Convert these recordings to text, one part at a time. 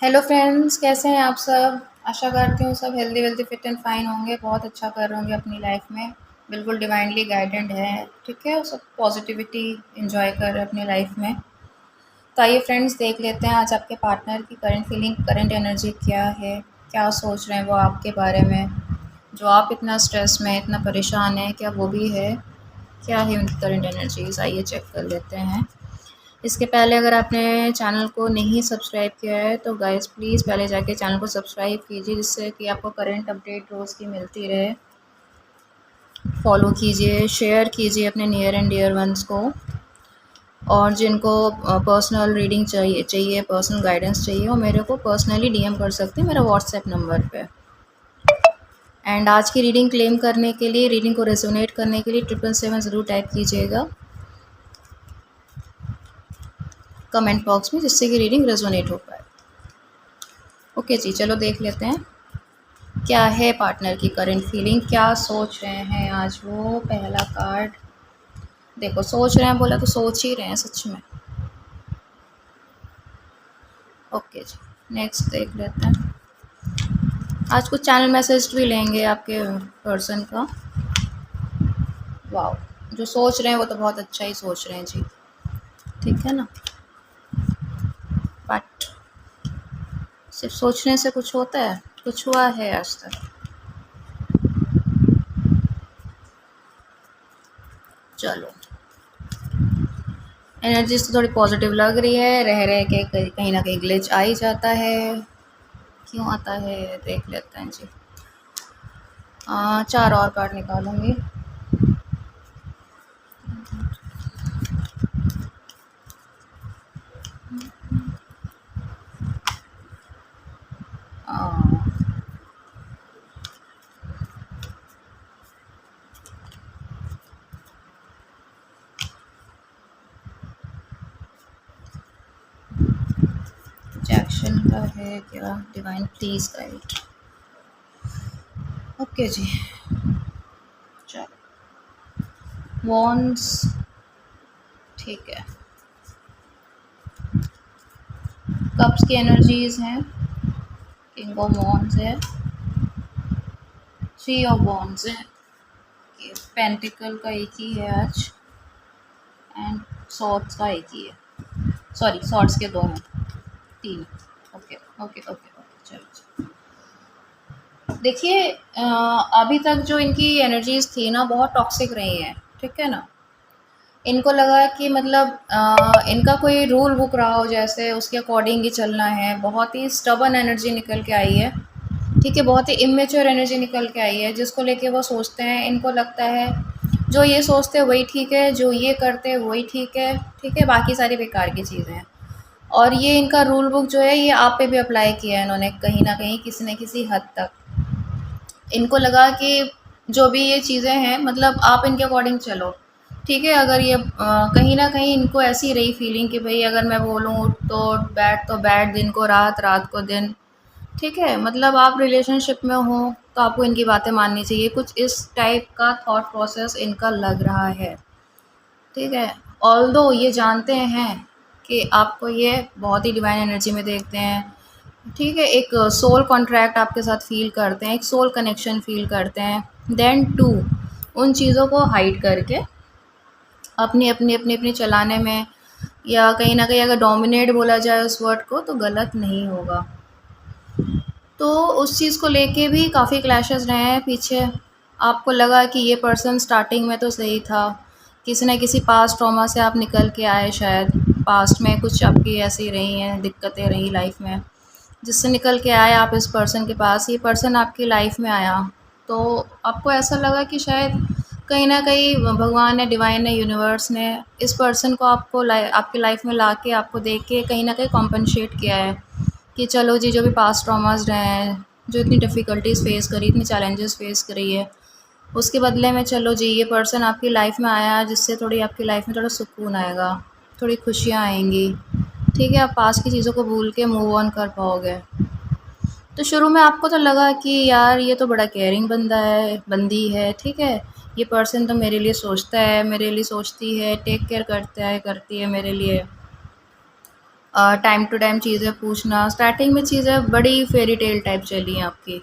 Hello friends, कैसे हैं आप सब। आशा करती हूँ सब healthy wealthy fit and fine होंगे, बहुत अच्छा कर रहे होंगे अपनी लाइफ में। बिल्कुल डिवाइनली गाइडेड है, ठीक है। सब पॉजिटिविटी इंजॉय कर रहे हैं अपनी लाइफ में। तो आइए फ्रेंड्स, देख लेते हैं आज आपके पार्टनर की करंट फीलिंग, करंट एनर्जी क्या है। क्या सोच रहे हैं वो आपके बारे में। जो आप इतना स्ट्रेस में, इतना परेशान हैं, क्या वो भी है। क्या है उनकी करंट एनर्जीज, आइए चेक कर लेते हैं। इसके पहले अगर आपने चैनल को नहीं सब्सक्राइब किया है तो गाइस प्लीज़ पहले जाके चैनल को सब्सक्राइब कीजिए, जिससे कि आपको करंट अपडेट रोज़ की मिलती रहे। फॉलो कीजिए, शेयर कीजिए अपने नियर एंड डियर वंस को। और जिनको पर्सनल रीडिंग चाहिए पर्सनल गाइडेंस चाहिए, वो मेरे को पर्सनली डीएम कर सकते हैं मेरा व्हाट्सएप नंबर पे। एंड आज की रीडिंग क्लेम करने के लिए, रीडिंग को रेजोनेट करने के लिए 777 ज़रूर टाइप कीजिएगा कमेंट बॉक्स में, जिससे कि रीडिंग रेजोनेट हो पाए। ओके जी, चलो देख लेते हैं क्या है पार्टनर की करंट फीलिंग, क्या सोच रहे हैं आज वो। पहला कार्ड देखो, सोच रहे हैं बोला तो सोच ही रहे हैं सच में। ओके जी, नेक्स्ट देख लेते हैं। आज कुछ चैनल मैसेज भी लेंगे आपके पर्सन का। वाओ, जो सोच रहे हैं वो तो बहुत अच्छा ही सोच रहे हैं जी, ठीक है ना। बट सिर्फ सोचने से कुछ होता है, कुछ हुआ है आज तक। चलो, एनर्जीज तो थोड़ी पॉजिटिव लग रही है, रह के कहीं ना कहीं ग्लिच आ ही जाता है। क्यों आता है देख लेते हैं जी। 4 और कार्ड निकालूंगी। एक्शन का है क्या, डिवाइन प्लीज गाइड। ओके जी, चलो वॉन्ड्स, ठीक है। कप्स की एनर्जीज हैं, किंग ऑफ वॉन्ड्स है, 3 ऑफ वॉन्ड्स है, पेंटिकल का एक ही है आज, एंड सॉर्ड्स का एक ही है। सॉरी, सॉर्ड्स के 2 हैं, 3। ओके ओके ओके ओके, चलो। देखिए, अभी तक जो इनकी एनर्जीज थी ना, बहुत टॉक्सिक रही हैं, ठीक है ना। इनको लगा कि मतलब इनका कोई रूल बुक रहा हो, जैसे उसके अकॉर्डिंग ही चलना है। बहुत ही स्टबन एनर्जी निकल के आई है, ठीक है। बहुत ही इमेच्योर एनर्जी निकल के आई है, जिसको लेके वो सोचते हैं, इनको लगता है जो ये सोचते हैं वही ठीक है, जो ये करते हैं वही ठीक है, ठीक है। बाकी सारी बेकार की चीज़ें हैं। और ये इनका रूल बुक जो है, ये आप पे भी अप्लाई किया है इन्होंने कहीं ना कहीं, किसी न किसी हद तक। इनको लगा कि जो भी ये चीज़ें हैं, मतलब आप इनके अकॉर्डिंग चलो, ठीक है। अगर ये कहीं ना कहीं इनको ऐसी रही फीलिंग कि भाई अगर मैं बोलूँ तो बैड, दिन को रात, रात को दिन, ठीक है। मतलब आप रिलेशनशिप में हो तो आपको इनकी बातें माननी चाहिए, कुछ इस टाइप का थॉट प्रोसेस इनका लग रहा है, ठीक है। ऑल्दो ये जानते हैं कि आपको ये बहुत ही डिवाइन एनर्जी में देखते हैं, ठीक है। एक सोल कॉन्ट्रैक्ट आपके साथ फ़ील करते हैं, एक सोल कनेक्शन फ़ील करते हैं। देन टू, उन चीज़ों को हाइड करके अपनी चलाने में, या कहीं न कहीं अगर डोमिनेट बोला जाए उस वर्ड को तो गलत नहीं होगा। तो उस चीज़ को लेके भी काफ़ी क्लैशेस रहे हैं पीछे। आपको लगा कि ये पर्सन स्टार्टिंग में तो सही था, किसी न किसी पास्ट ट्रॉमा से आप निकल के आए शायद। पास्ट में कुछ आपकी ऐसी रही हैं, दिक्कतें रही लाइफ में, जिससे निकल के आए आप इस पर्सन के पास। ये पर्सन आपकी लाइफ में आया तो आपको ऐसा लगा कि शायद कहीं न कहीं भगवान ने, डिवाइन ने, यूनिवर्स ने इस पर्सन को आपकी लाइफ में ला के, आपको देख के कहीं न कहीं कॉम्पनसेट किया है कि चलो जी, जो भी पास्ट ट्रॉमास रहे हैं, जो इतनी डिफ़िकल्टीज़ फ़ेस करी, इतनी चैलेंजेस फ़ेस करी है, उसके बदले में चलो जी ये पर्सन आपकी लाइफ में आया, जिससे थोड़ी आपकी लाइफ में थोड़ा सुकून आएगा, थोड़ी खुशियाँ आएँगी, ठीक है। आप पास्ट की चीज़ों को भूल के मूव ऑन कर पाओगे। तो शुरू में आपको तो लगा कि यार ये तो बड़ा केयरिंग बंदा है, बंदी है, ठीक है। ये पर्सन तो मेरे लिए सोचता है, मेरे लिए सोचती है, टेक केयर करता है, करती है मेरे लिए। टाइम टू टाइम चीज़ें पूछना। स्टार्टिंग में चीज़ें बड़ी फेरी टेल टाइप चली हैं आपकी।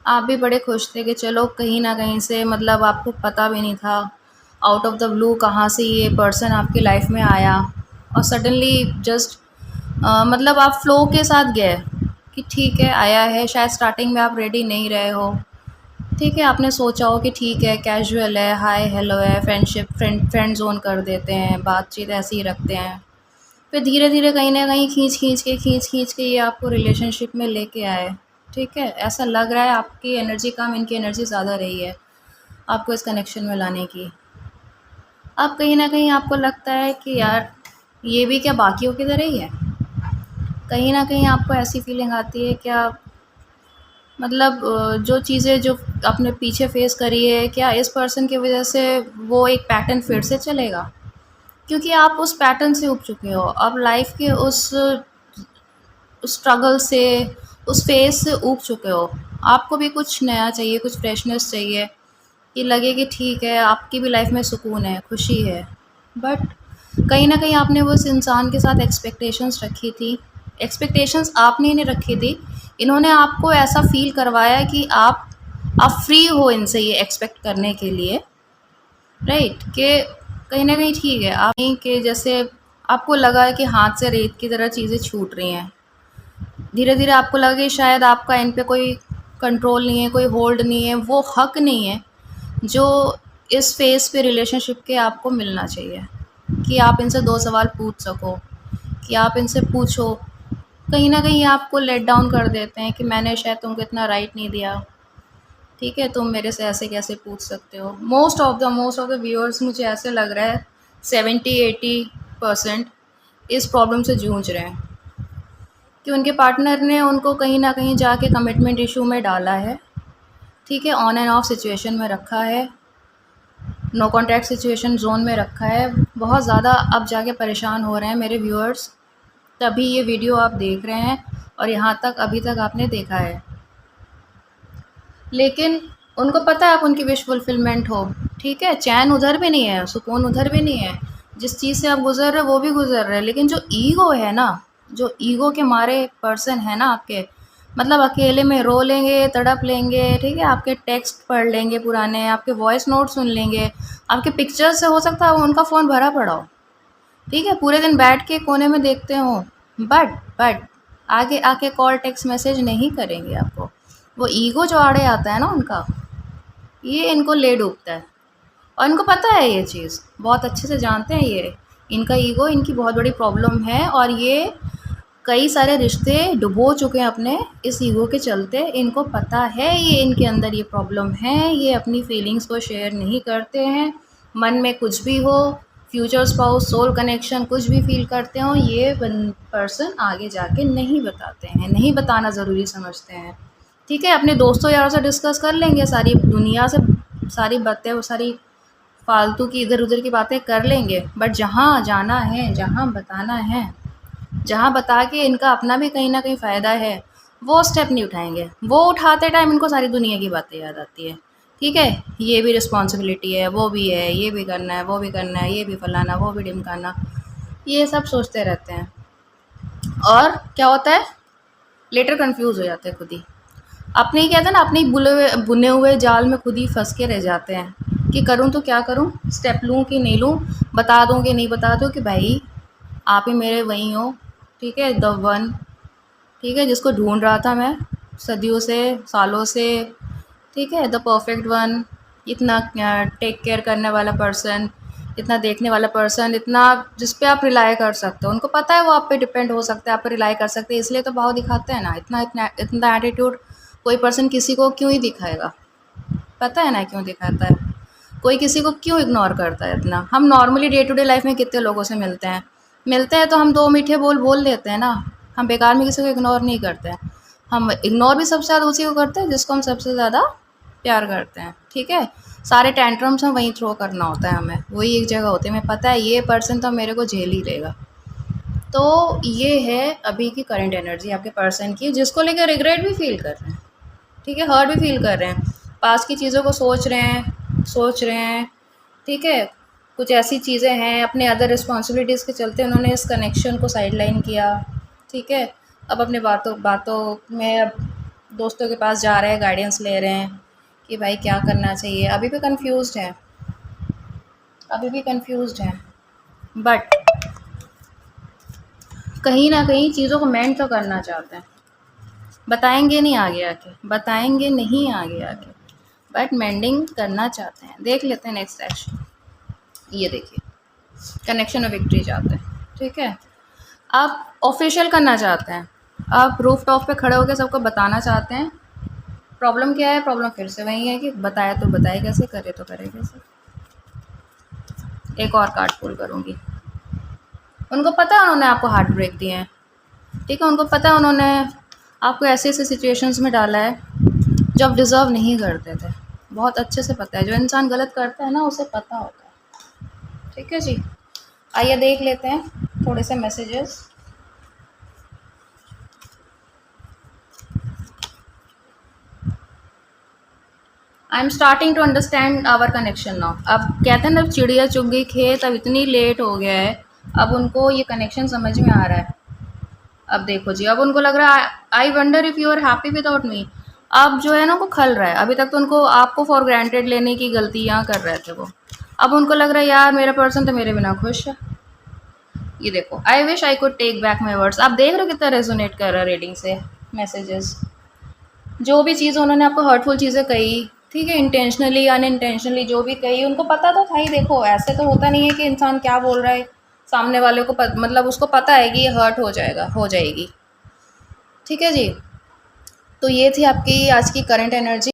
आप भी बड़े खुश थे कि चलो कहीं न कहीं से, मतलब आपको पता भी नहीं था आउट ऑफ द ब्लू कहाँ से ये पर्सन आपकी लाइफ़ में आया और सडनली जस्ट मतलब आप फ़्लो के साथ गए कि ठीक है आया है। शायद स्टार्टिंग में आप रेडी नहीं रहे हो, ठीक है, आपने सोचा हो कि ठीक है कैजुअल है, हाय हेलो है, फ्रेंडशिप फ्रेंड ज़ोन कर देते हैं, बातचीत ऐसे ही रखते हैं। फिर धीरे-धीरे कहीं न कहीं खींच-खींच के ये आपको रिलेशनशिप में लेके आए, ठीक है? ऐसा लग रहा है आपकी एनर्जी कम, इनकी एनर्जी ज़्यादा रही है, आपको इस कनेक्शन में लाने की। अब कहीं न कहीं आपको लगता है कि यार, ये भी क्या बाकियों की तरह ही है? कहीं न कहीं आपको ऐसी फीलिंग आती है क्या, मतलब जो चीज़ें जो आपने पीछे फेस करी है, क्या इस पर्सन की वज़ह से वो एक पैटर्न फिर से चलेगा? क्योंकि आप उस पैटर्न से ऊब चुके हो। अब लाइफ़ के उस स्ट्रगल से, उस फ़ेज़ से ऊब चुके हो। आपको भी कुछ नया चाहिए, कुछ फ्रेशनेस चाहिए, कि लगे कि ठीक है, आपकी भी लाइफ़ में सुकून है, खुशी है। बट कहीं न कहीं आपने वो उस इंसान के साथ एक्सपेक्टेशंस रखी थी। एक्सपेक्टेशंस आपने ही नहीं रखी थी, इन्होंने आपको ऐसा फ़ील करवाया कि आप फ्री हो इनसे ये एक्सपेक्ट करने के लिए, राइट? कि कहीं न कहीं ठीक है, आप नहीं कि जैसे आपको लगा है कि हाथ से रेत की तरह चीज़ें छूट रही हैं। धीरे-धीरे आपको लगा कि शायद आपका इन पे कोई कंट्रोल नहीं है, कोई होल्ड नहीं है, वो हक नहीं है, जो इस फ़ेज़ पे रिलेशनशिप के आपको मिलना चाहिए। कि आप इनसे 2 सवाल पूछ सको, कि आप इनसे पूछो। कहीं न कहीं आपको लेट डाउन कर देते हैं कि मैंने शायद तुमको इतना राइट नहीं दिया, ठीक है? तुम मेरे से ऐसे कैसे पूछ सकते हो? मोस्ट ऑफ द व्यूअर्स मुझे ऐसे लग रहा है 70-80% इस प्रॉब्लम से जूझ रहे हैं कि उनके पार्टनर ने उनको कहीं न कहीं जाके कमिटमेंट इश्यू में डाला है, ठीक है? ऑन एंड ऑफ सिचुएशन में रखा है, नो कॉन्टैक्ट सिचुएशन ज़ोन में रखा है। बहुत ज़्यादा अब जाके परेशान हो रहे हैं मेरे व्यूअर्स, तभी ये वीडियो आप देख रहे हैं और यहाँ तक अभी तक आपने देखा है। लेकिन उनको पता है आप उनकी विश फुलफ़िलमेंट हो, ठीक है? चैन उधर भी नहीं है, सुकून उधर भी नहीं है। जिस चीज़ से आप गुज़र रहे हो वो भी गुज़र रहे हैं, लेकिन जो ईगो है ना, जो ईगो के मारे पर्सन है ना आपके, मतलब अकेले में रो लेंगे, तड़प लेंगे, ठीक है? आपके टेक्स्ट पढ़ लेंगे पुराने, आपके वॉइस नोट सुन लेंगे, आपके पिक्चर्स से हो सकता है उनका फ़ोन भरा पड़ा हो, ठीक है? पूरे दिन बैठ के कोने में देखते हों, बट आगे आके कॉल, टेक्स्ट मैसेज नहीं करेंगे आपको। वो ईगो जो आड़े आता है ना उनका, ये इनको ले डूबता है और इनको पता है ये चीज़, बहुत अच्छे से जानते हैं ये। इनका ईगो इनकी बहुत बड़ी प्रॉब्लम है और ये कई सारे रिश्ते डुबो चुके हैं अपने इस ईगो के चलते। इनको पता है ये इनके अंदर ये प्रॉब्लम है, ये अपनी फीलिंग्स को शेयर नहीं करते हैं। मन में कुछ भी हो, फ्यूचर स्पाउस, सोल कनेक्शन कुछ भी फ़ील करते हों, ये पर्सन आगे जाके नहीं बताते हैं, नहीं बताना ज़रूरी समझते हैं। ठीक है, अपने दोस्तों यारों से डिस्कस कर लेंगे, सारी दुनिया से सारी बातें, वो सारी फालतू की इधर-उधर की बातें कर लेंगे, बट जहाँ जाना है, जहाँ बताना है, जहाँ बता के इनका अपना भी कहीं न कहीं फ़ायदा है, वो स्टेप नहीं उठाएँगे। वो उठाते टाइम इनको सारी दुनिया की बातें याद आती है। ठीक है? ये भी रिस्पॉन्सिबिलिटी है, वो भी है, ये भी करना है, वो भी करना है, ये भी फलाना, वो भी ढिमकाना, ये सब सोचते रहते हैं। और क्या होता है? लेटर कन्फ्यूज़ हो जाते हैं खुद ही। अपने ही कहते हैं ना, अपने ही बुने हुए जाल में खुद ही फँस के रह जाते हैं कि करूँ तो क्या करूँ? स्टेप लूँ कि नहीं लूँ? बता दूँ कि नहीं बता दूँ कि भाई आप ही मेरे वही हो, ठीक है? द वन, ठीक है? जिसको ढूँढ रहा था मैं सदियों से, सालों से, ठीक है? द परफेक्ट वन, इतना टेक केयर करने वाला पर्सन, इतना देखने वाला पर्सन, इतना जिस पे आप रिलाय कर सकते हो। उनको पता है वो आप पे डिपेंड हो सकता है, आप पे रिलाय कर सकते हैं, इसलिए तो भाव दिखाते हैं ना। इतना इतना इतना एटीट्यूड कोई पर्सन किसी को क्यों ही दिखाएगा? पता है ना क्यों दिखाता है? कोई किसी को क्यों इग्नोर करता है इतना? हम normally day to day life में कितने लोगों से मिलते हैं तो हम 2 मीठे बोल बोल देते हैं ना। हम बेकार में किसी को इग्नोर नहीं करते हैं। हम इग्नोर भी सबसे ज़्यादा उसी को करते हैं जिसको हम सबसे ज़्यादा प्यार करते हैं, ठीक है? सारे टेंट्रम्स हम वहीं थ्रो करना होता है हमें, वही एक जगह होती है। हमें पता है ये पर्सन तो मेरे को झेल ही लेगा। तो ये है अभी की करंट एनर्जी आपके पर्सन की, जिसको लेकर रिग्रेट भी फ़ील कर रहे हैं, ठीक है? हर्ट भी फ़ील कर रहे हैं। पास्ट की चीज़ों को सोच रहे हैं, ठीक है? कुछ ऐसी चीज़ें हैं, अपने अदर रिस्पॉन्सिबिलिटीज़ के चलते उन्होंने इस कनेक्शन को साइडलाइन किया, ठीक है। अब अपने बातों बातों में अब दोस्तों के पास जा रहे हैं, गाइडेंस ले रहे हैं कि भाई क्या करना चाहिए। अभी भी कंफ्यूज्ड हैं, अभी भी कंफ्यूज्ड हैं, बट कहीं ना कहीं चीज़ों को मेंट तो करना चाहते हैं। बताएंगे नहीं आगे आके, बताएंगे नहीं आगे आके, बट मेंडिंग करना चाहते हैं। देख लेते हैं नेक्स्ट एक्शन। ये देखिए, कनेक्शन और विक्ट्री चाहते हैं, ठीक है। आप ऑफिशियल करना चाहते हैं, आप रूफ टॉप पे खड़े होकर सबको बताना चाहते हैं। प्रॉब्लम क्या है? प्रॉब्लम फिर से वही है कि बताया तो बताए कैसे, करे तो करे कैसे। एक और कार्ड पुल करूँगी। उनको पता है उन्होंने आपको हार्ट ब्रेक दिए हैं, ठीक है। उनको पता है उन्होंने आपको ऐसे ऐसे सिचुएशंस में डाला है जो आप डिज़र्व नहीं करते थे। बहुत अच्छे से पता है, जो इंसान गलत करता है ना उसे पता होता है, ठीक है जी। आइए देख लेते हैं थोड़े से messages. I am starting to understand our connection now. अब कहते हैं ना, चिड़िया चुग गई खेत, अब इतनी लेट हो गया है, अब उनको ये कनेक्शन समझ में आ रहा है। अब देखो जी, अब उनको लग रहा है I wonder if you are happy without me. अब जो है ना, वो खल रहा है। अभी तक तो उनको आपको फॉर ग्रांटेड लेने की गलतियाँ कर रहे थे वो। अब उनको लग रहा है यार मेरा पर्सन तो मेरे बिना खुश है। ये देखो, I wish I could take back my words. आप देख रहे हो कितना रेजोनेट कर रहा है रीडिंग से मैसेजेस। जो भी चीज़ उन्होंने आपको हर्टफुल चीज़ें कही, ठीक है, इंटेंशनली अनइंटेंशनली जो भी कही, उनको पता तो था ही। देखो, ऐसे तो होता नहीं है कि इंसान क्या बोल रहा है सामने वाले को मतलब उसको पता है कि ये हर्ट हो जाएगा, हो जाएगी, ठीक है जी। तो ये थी आपकी आज की करंट एनर्जी।